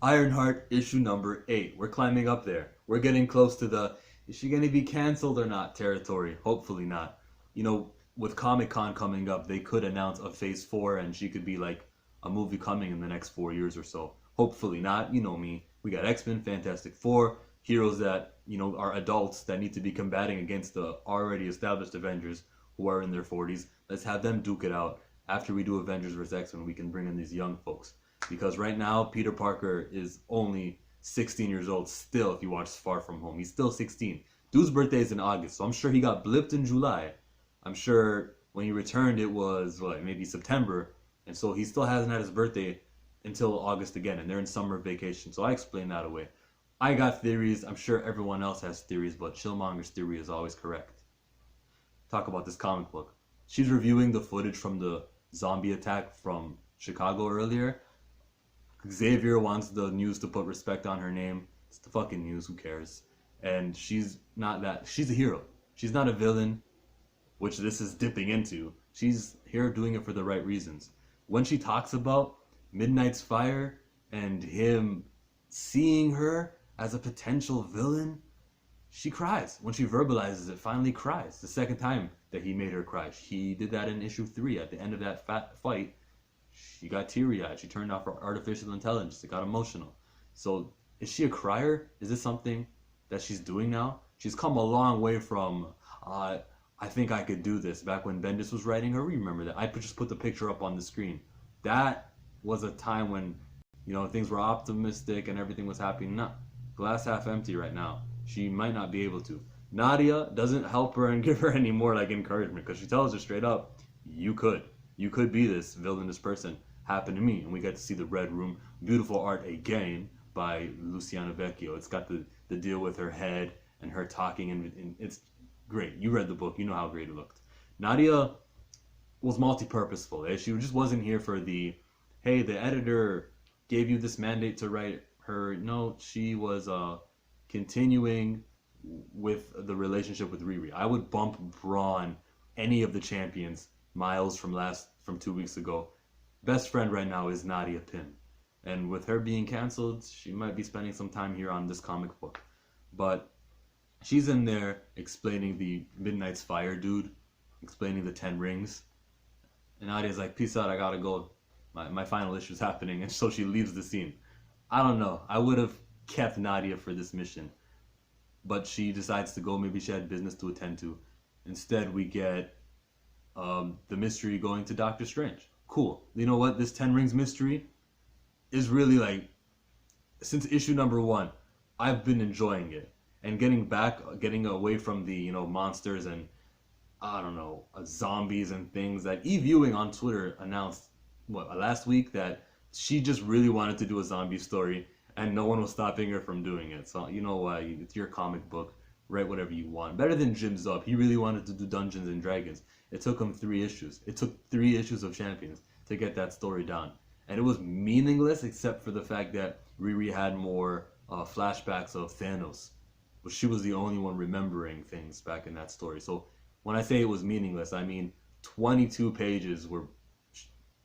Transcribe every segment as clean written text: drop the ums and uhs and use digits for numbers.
Ironheart issue number 8. We're climbing up there. We're getting close to the is she going to be canceled or not territory. Hopefully not. With Comic Con coming up, they could announce a phase 4 and she could be like a movie coming in the next 4 years or so. Hopefully not. You know me. We got X-Men, Fantastic Four, heroes that, are adults that need to be combating against the already established Avengers who are in their 40s. Let's have them duke it out. After we do Avengers vs. X-Men, we can bring in these young folks. Because right now, Peter Parker is only 16 years old still if you watch Far From Home. He's still 16. Dude's birthday is in August, so I'm sure he got blipped in July. I'm sure when he returned it was, maybe September. And so he still hasn't had his birthday until August again, and they're in summer vacation. So I explained that away. I got theories. I'm sure everyone else has theories, but Chillmonger's theory is always correct. Talk about this comic book. She's reviewing the footage from the zombie attack from Chicago earlier. Xavier wants the news to put respect on her name. It's the fucking news, who cares? And she's not that. She's a hero. She's not a villain, which this is dipping into. She's here doing it for the right reasons. When she talks about Midnight's Fire and him seeing her as a potential villain, she cries. When she verbalizes it, finally cries. The second time that he made her cry. He did that in issue 3 at the end of that fight. She got teary-eyed. She turned off her artificial intelligence. It got emotional. So, is she a crier? Is this something that she's doing now? She's come a long way from, I think I could do this. Back when Bendis was writing her, remember that. I just put the picture up on the screen. That was a time when, things were optimistic and everything was happy. No, glass half empty right now. She might not be able to. Nadia doesn't help her and give her any more encouragement, because she tells her straight up, you could be this villainous person. Happened to me. And we got to see the Red Room. Beautiful art again by Luciano Vecchio. It's got the deal with her head and her talking, and it's great. You read the book. You know how great it looked. Nadia was multi-purposeful. She just wasn't here for hey, the editor gave you this mandate to write her. No, she was continuing with the relationship with Riri. I would bump Braun, any of the champions, Miles from 2 weeks ago. Best friend right now is Nadia Pym. And with her being canceled, she might be spending some time here on this comic book. But she's in there explaining the Midnight's Fire dude, explaining the 10 rings. And Nadia's like, peace out, I gotta go. My final issue's happening. And so she leaves the scene. I don't know. I would have kept Nadia for this mission. But she decides to go. Maybe she had business to attend to. Instead, we get the mystery going to Doctor Strange. Cool. You know what? This 10 Rings mystery is really since issue number 1, I've been enjoying it. And getting away from the, monsters and, I don't know, zombies and things that Eve Ewing on Twitter announced, last week, that she just really wanted to do a zombie story and no one was stopping her from doing it. So, it's your comic book. Write whatever you want. Better than Jim Zub. He really wanted to do Dungeons and Dragons. It took him 3 issues. It took 3 issues of Champions to get that story down. And it was meaningless except for the fact that Riri had more flashbacks of Thanos. But she was the only one remembering things back in that story. So when I say it was meaningless, I mean 22 pages were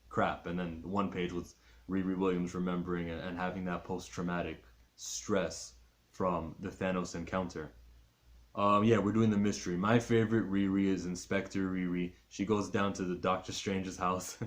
crap. And then 1 page was Riri Williams remembering and having that post-traumatic stress from the Thanos encounter. We're doing the mystery. My favorite Riri is Inspector Riri. She goes down to the Doctor Strange's house.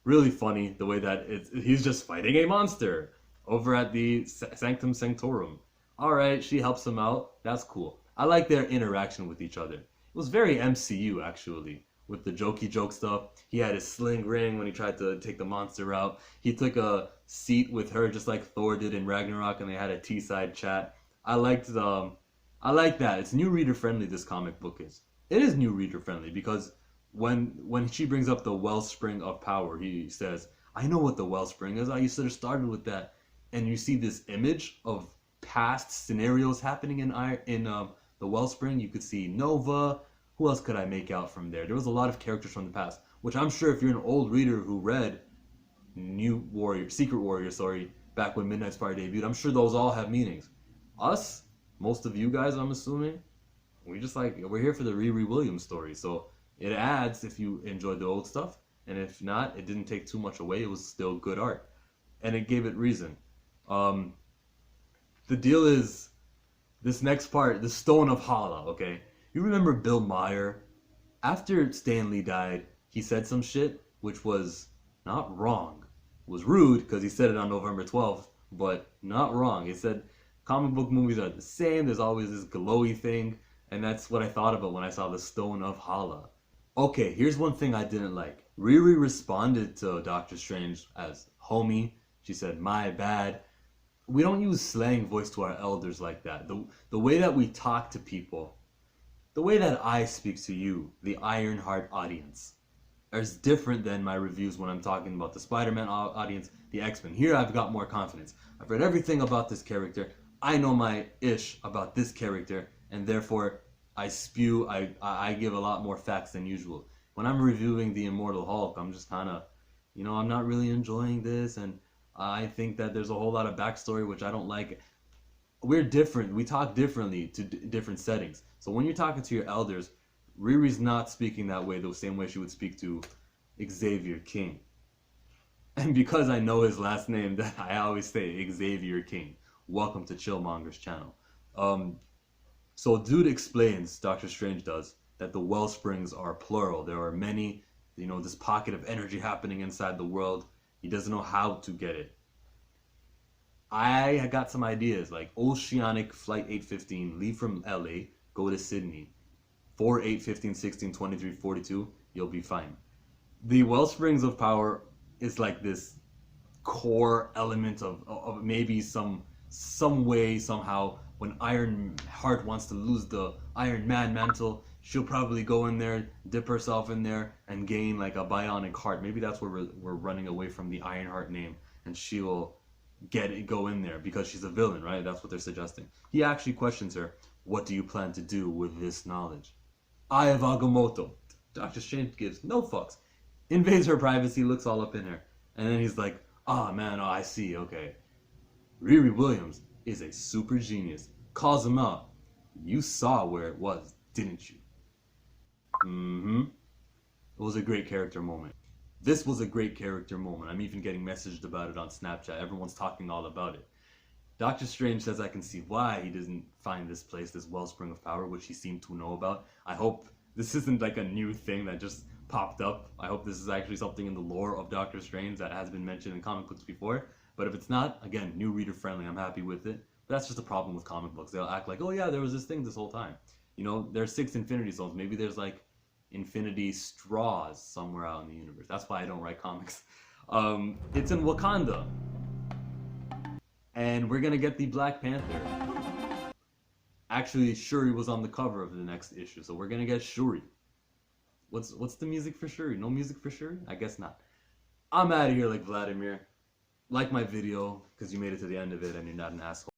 Really funny the way that he's just fighting a monster over at the Sanctum Sanctorum. Alright, she helps him out. That's cool. I like their interaction with each other. It was very MCU, actually, with the jokey joke stuff. He had his sling ring when he tried to take the monster out. He took a seat with her just like Thor did in Ragnarok, and they had a T-side chat. I like that. It's new reader friendly, this comic book is. It is new reader friendly because when she brings up the wellspring of power, he says, I know what the wellspring is. I used to have started with that. And you see this image of past scenarios happening in the wellspring. You could see Nova. Who else could I make out from there? There was a lot of characters from the past, which I'm sure if you're an old reader who read Secret Warrior, back when Midnight's Fire debuted, I'm sure those all have meanings. Us, most of you guys, I'm assuming, we're here for the Riri Williams story. So it adds if you enjoyed the old stuff, and if not, it didn't take too much away. It was still good art, and it gave it reason. Um, the deal is this next part, the Stone of Hala. Okay, you remember Bill Maher? After Stanley died, he said some shit which was not wrong. It was rude because he said it on November 12th, but not wrong. He said comic book movies are the same. There's always this glowy thing, and that's what I thought about when I saw the Stone of Hala. Okay, here's one thing I didn't like. Riri responded to Doctor Strange as homie. She said, "My bad." We don't use slang voice to our elders like that. The way that we talk to people, the way that I speak to you, the Ironheart audience, is different than my reviews when I'm talking about the Spider-Man audience, the X-Men. Here I've got more confidence. I've read everything about this character. I know my ish about this character, and therefore I give a lot more facts than usual. When I'm reviewing the Immortal Hulk, I'm just kind of, I'm not really enjoying this, and I think that there's a whole lot of backstory which I don't like. We're different. We talk differently to different settings. So when you're talking to your elders, Riri's not speaking that way the same way she would speak to Xavier King. And because I know his last name, that I always say Xavier King. Welcome to Chillmonger's channel. So dude explains, Doctor Strange does, that the wellsprings are plural. There are many, this pocket of energy happening inside the world. He doesn't know how to get it. I got some ideas, like Oceanic Flight 815, leave from LA, go to Sydney. 4, 8, 15, 16, 23, 42, you'll be fine. The wellsprings of power is like this core element of maybe some way, somehow, when Ironheart wants to lose the Iron Man mantle, she'll probably go in there, dip herself in there, and gain like a bionic heart. Maybe that's where we're running away from the Ironheart name, and she will go in there because she's a villain, right? That's what they're suggesting. He actually questions her, what do you plan to do with this knowledge? Eye of Agamotto. Doctor Strange gives no fucks. Invades her privacy, looks all up in her. And then he's like, I see, okay. Riri Williams is a super genius. Calls him out. You saw where it was, didn't you? Mm-hmm. It was a great character moment. This was a great character moment. I'm even getting messaged about it on Snapchat. Everyone's talking all about it. Doctor Strange says I can see why he doesn't find this place, this wellspring of power, which he seemed to know about. I hope this isn't like a new thing that just popped up. I hope this is actually something in the lore of Doctor Strange that has been mentioned in comic books before. But if it's not, again, new reader friendly, I'm happy with it. But that's just a problem with comic books. They'll act like, oh yeah, there was this thing this whole time. There's 6 Infinity Stones. Maybe there's like infinity straws somewhere out in the universe. That's why I don't write comics. It's in Wakanda. And we're gonna get the Black Panther. Actually, Shuri was on the cover of the next issue, so we're gonna get Shuri. What's the music for Shuri? No music for Shuri? I guess not. I'm out of here like Vladimir. Like my video, because you made it to the end of it and you're not an asshole.